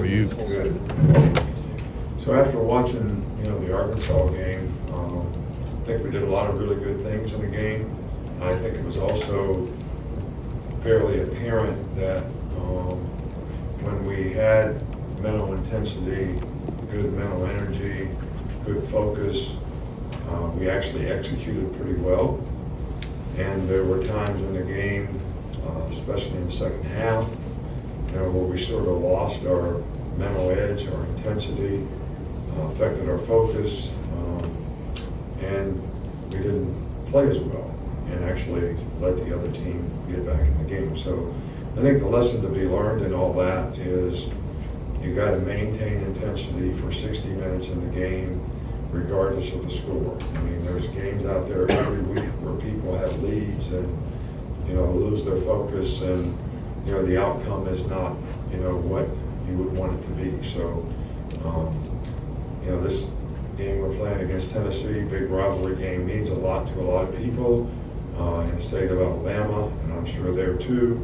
are you? Good. So after watching, the Arkansas game, I think we did a lot of really good things in the game. I think it was also fairly apparent that when we had mental intensity, good mental energy, good focus, we actually executed pretty well. And there were times in the game, especially in the second half, where we sort of lost our mental edge, our intensity, affected our focus, and we didn't play as well and actually let the other team get back in the game. So I think the lesson to be learned in all that is you got to maintain intensity for 60 minutes in the game, regardless of the score. I mean, there's games out there every week where people have leads and, lose their focus and, the outcome is not, what you would want it to be. So, this game we're playing against Tennessee, big rivalry game, means a lot to a lot of people in the state of Alabama, and I'm sure there too.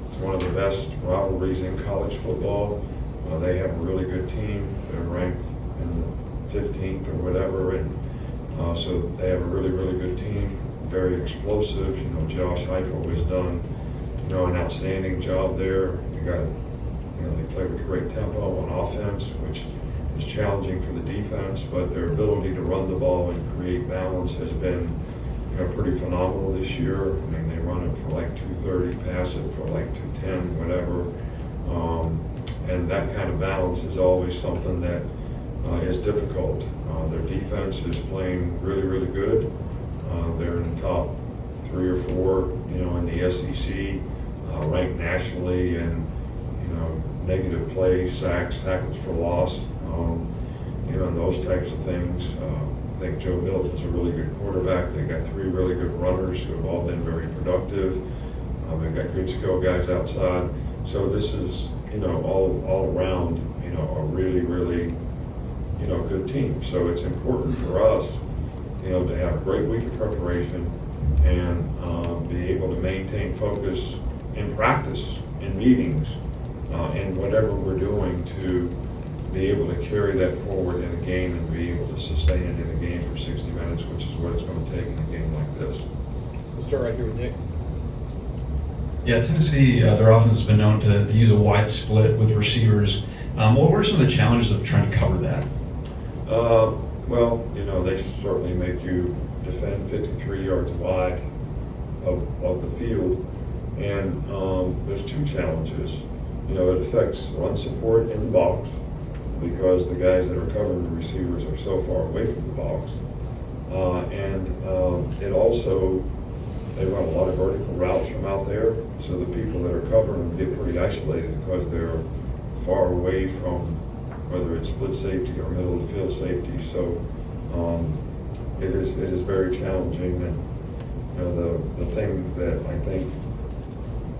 It's one of the best rivalries in college football. They have a really good team. They're ranked in the 15th or whatever, and so they have a really, really good team, very explosive. Josh Heupel has done, an outstanding job there. They play with great tempo on offense, which is challenging for the defense, but their ability to run the ball and create balance has been, pretty phenomenal this year. I mean, they run it for like 230, pass it for like 210, whatever. And that kind of balance is always something that is difficult. Their defense is playing really, really good. They're in the top 3 or 4, in the SEC, ranked nationally in, negative plays, sacks, tackles for loss, and those types of things. I think Joe Milton's a really good quarterback. They got 3 really good runners who have all been very productive. They've got good skill guys outside. So this is, all around, a really, really, good team. So it's important for us, to have a great week of preparation and be able to maintain focus in practice, in meetings, in whatever we're doing to be able to carry that forward in a game and be able to sustain it in a game for 60 minutes, which is what it's going to take in a game like this. We'll start right here with Nick. Yeah, Tennessee, their offense has been known to use a wide split with receivers. What were some of the challenges of trying to cover that? Well, they certainly make you defend 53 yards wide of the field. And there's 2 challenges. It affects run support in the box because the guys that are covering the receivers are so far away from the box. And it also, they run a lot of vertical routes from out there, so the people that are covering them get pretty isolated because they're far away from whether it's split safety or middle of the field safety. So it is very challenging. And the thing that I think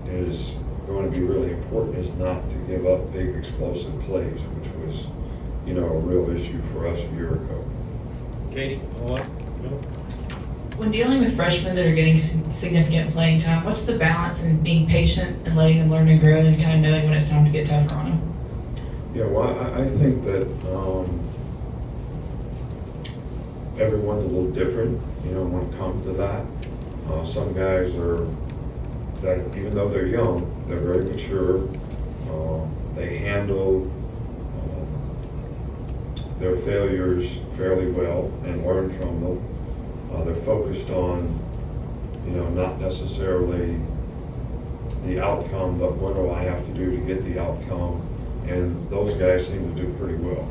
is going to be really important is not to give up big explosive plays, which was, a real issue for us a year ago. Katie, what? When dealing with freshmen that are getting significant playing time, what's the balance in being patient and letting them learn and grow and kind of knowing when it's time to get tougher on them? Yeah, well, I think that everyone's a little different, when it comes to that. Some guys are, that even though they're young, they're very mature. They handle their failures fairly well and learn from them. They're focused on, not necessarily the outcome, but what do I have to do to get the outcome? And those guys seem to do pretty well.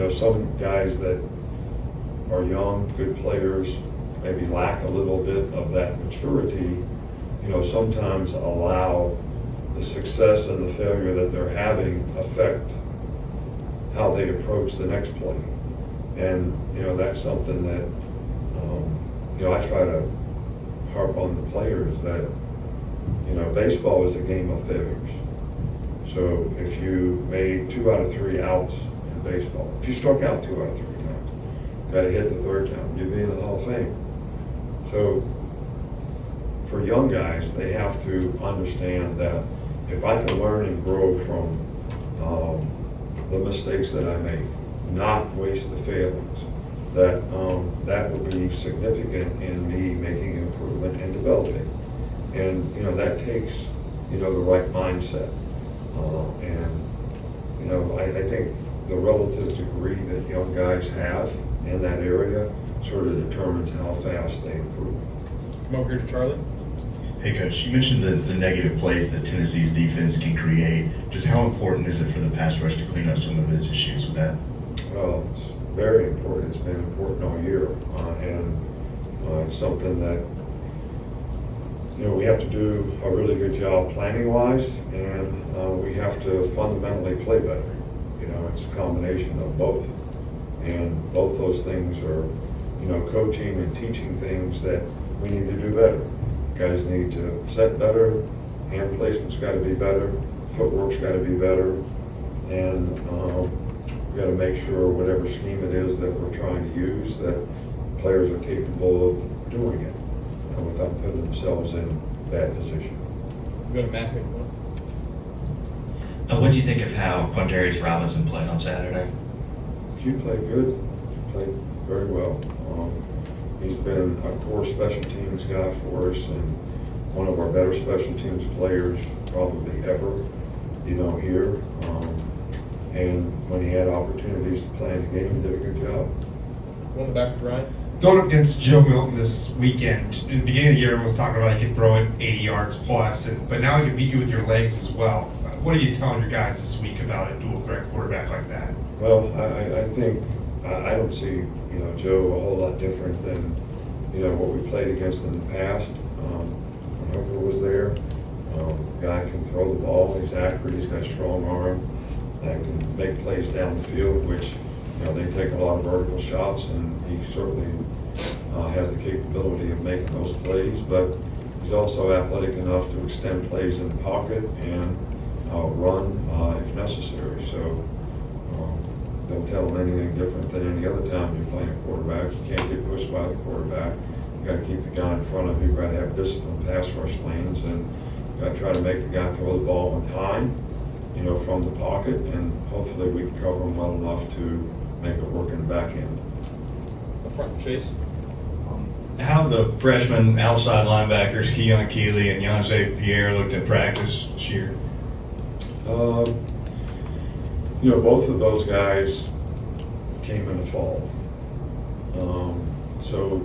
Some guys that are young, good players, maybe lack a little bit of that maturity, sometimes allow the success and the failure that they're having affect how they approach the next play. And, that's something that, I try to harp on the players that, baseball is a game of failures. So if you made 2 out of 3 outs in baseball, if you struck out 2 out of 3 times, got to hit the 3rd time, you'd be in the Hall of Fame. So for young guys, they have to understand that if I can learn and grow from the mistakes that I make, not waste the failings, that will be significant in me making improvement and developing. And, that takes, the right mindset. And, I think the relative degree that young guys have in that area sort of determines how fast they improve. Come over here to Charlie. Hey, Coach, you mentioned the negative plays that Tennessee's defense can create. Just how important is it for the pass rush to clean up some of its issues with that? Well, it's very important. It's been important all year. And it's something that, we have to do a really good job planning-wise, and we have to fundamentally play better. It's a combination of both. And both those things are, coaching and teaching things that we need to do better. Guys need to set better, hand placement's got to be better, footwork's got to be better, and we got to make sure whatever scheme it is that we're trying to use, that players are capable of doing it without putting themselves in bad position. Go to Matt here. What do you think of how Quintarius Robinson played on Saturday? Q played good, played very well. He's been a core special teams guy for us and one of our better special teams players probably ever, here. And when he had opportunities to play in the game, he did a good job. Going back to Ryan. Going up against Joe Milton this weekend, in the beginning of the year, everyone was talking about he could throw it 80 yards plus, but now he can beat you with your legs as well. What are you telling your guys this week about a dual threat quarterback like that? Well, I think I don't see Joe a whole lot different than what we played against in the past. When Hooker was there, guy can throw the ball. He's accurate. He's got a strong arm. And can make plays down the field, which they take a lot of vertical shots, and he certainly has the capability of making those plays. But he's also athletic enough to extend plays in the pocket and run if necessary. So don't tell him anything different than any other time you're playing a quarterback. You can't get pushed by the quarterback. You got to keep the guy in front of you. You got to have disciplined pass rush lanes, and you got to try to make the guy throw the ball on time, from the pocket, and hopefully we can cover him well enough to make it work in the back end. Up front, Chase. How the freshman outside linebackers, Keon Keeley and Yonze Pierre, looked in practice this year? Both of those guys came in the fall. So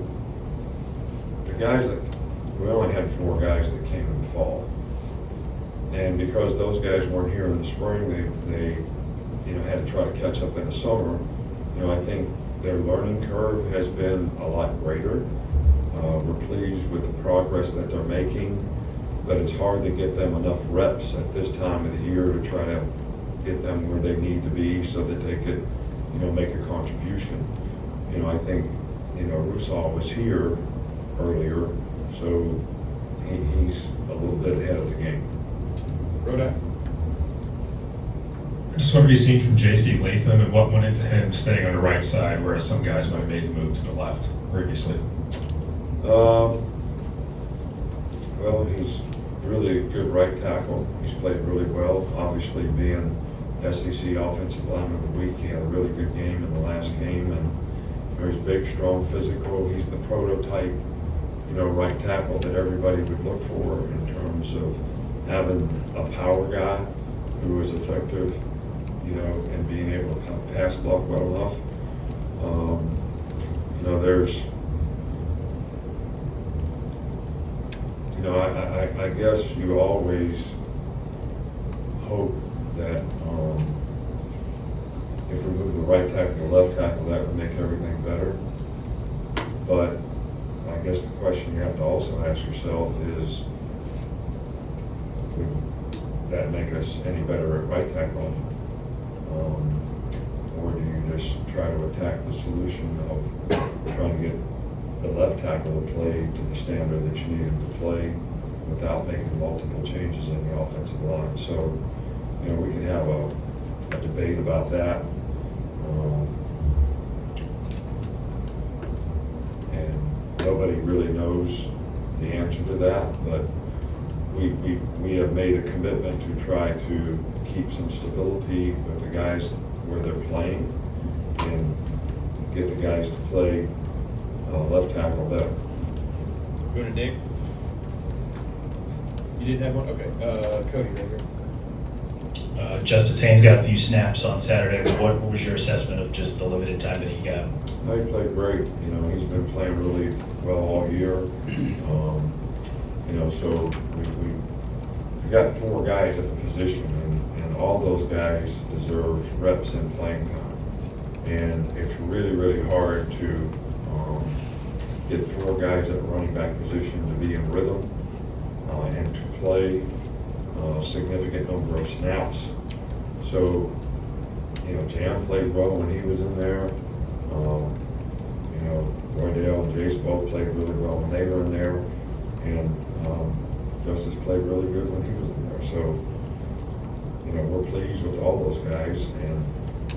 the guys we only had 4 guys that came in the fall. And because those guys weren't here in the spring, they had to try to catch up in the summer. I think their learning curve has been a lot greater. We're pleased with the progress that they're making, but it's hard to get them enough reps at this time of the year to try to get them where they need to be so that they could, make a contribution. I think, Rusal was here earlier, so he's a little bit ahead of the game. Rodak. Just what have you seen from J.C. Latham and what went into him staying on the right side, whereas some guys might have made the move to the left previously? Well, he's really a good right tackle. He's played really well. Obviously, being SEC Offensive Lineman of the Week, he had a really good game in the last game, and he's big, strong, physical. He's the prototype, right tackle that everybody would look for in terms of having a power guy who is effective, and being able to pass block well enough. There's, I guess you always hope that if we move the right tackle to the left tackle, that would make everything better. But I guess the question you have to also ask yourself is, would that make us any better at right tackle? Or do you just try to attack the solution of trying to get the left tackle to play to the standard that you need him to play without making multiple changes in the offensive line? So, we can have a debate about that. And nobody really knows the answer to that, but we have made a commitment to try to keep some stability with the guys where they're playing and get the guys to play left tackle better. Go to Nick. You didn't have one? Okay, Cody right here. Justice Haynes got a few snaps on Saturday. What was your assessment of just the limited time that he got? He played great. You know, he's been playing really well all year. You know, so we got 4 guys at the position, and all those guys deserve reps and playing time. And it's really, really hard to get 4 guys at the running back position to be in rhythm and to play a significant number of snaps. So, you know, Jam played well when he was in there. You know, Roydale and Jace both played really well when they were in there. And Justice played really good when he was in there. So, you know, we're pleased with all those guys, and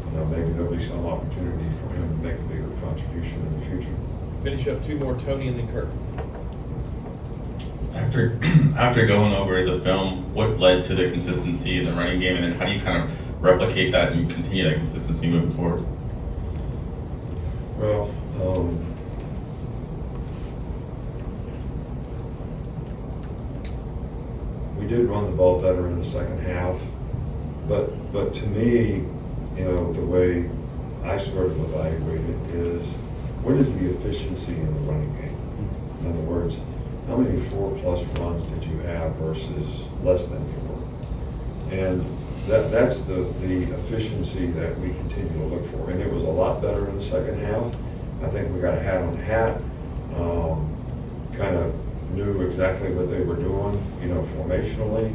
you know, maybe there'll be some opportunity for him to make a bigger contribution in the future. Finish up 2 more, Tony and then Kurt. After going over the film, what led to the consistency in the running game, and then how do you kind of replicate that and continue that consistency moving forward? Well, we did run the ball better in the second half, but to me, you know, the way I sort of evaluate it is, what is the efficiency in the running game? In other words, how many 4+ runs did you have versus less than 4? And that's the efficiency that we continue to look for. And it was a lot better in the second half. I think we got a hat on hat, kind of knew exactly what they were doing, you know, formationally.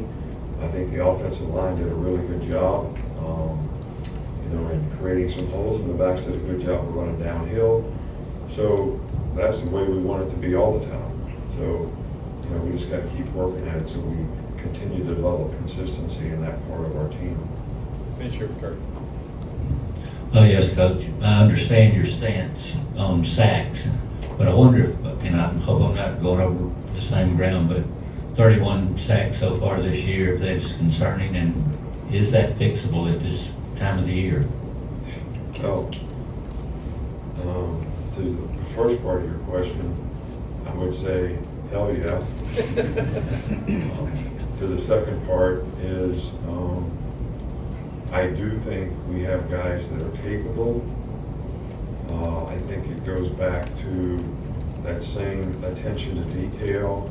I think the offensive line did a really good job, you know, in creating some holes, and the backs did a good job of running downhill. So that's the way we want it to be all the time. So, you know, we just got to keep working at it so we continue to develop consistency in that part of our team. Finish here with Kurt. Oh, yes, Coach. I understand your stance on sacks, but I wonder if, and I hope I'm not going over the same ground, but 31 sacks so far this year, if that's concerning, and is that fixable at this time of the year? Well, to the first part of your question, I would say, hell yeah. To the second part is, I do think we have guys that are capable. I think it goes back to that same attention to detail.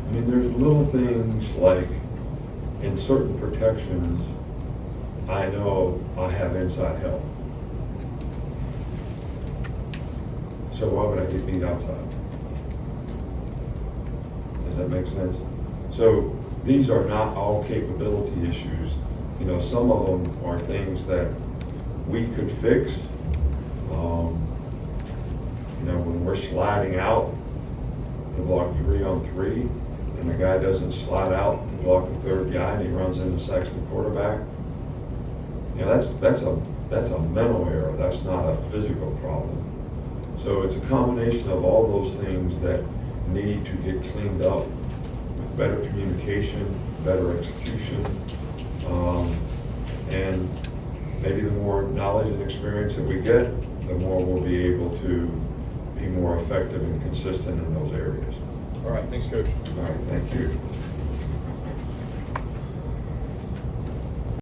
I mean, there's little things like in certain protections, I know I have inside help. So why would I get beat outside? Does that make sense? So these are not all capability issues. You know, some of them are things that we could fix. You know, when we're sliding out to block 3-on-3, and the guy doesn't slide out to block the third guy, and he runs in and sacks the quarterback. You know, that's a mental error. That's not a physical problem. So it's a combination of all those things that need to get cleaned up with better communication, better execution, and maybe the more knowledge and experience that we get, the more we'll be able to be more effective and consistent in those areas. All right, thanks, Coach. All right, thank you.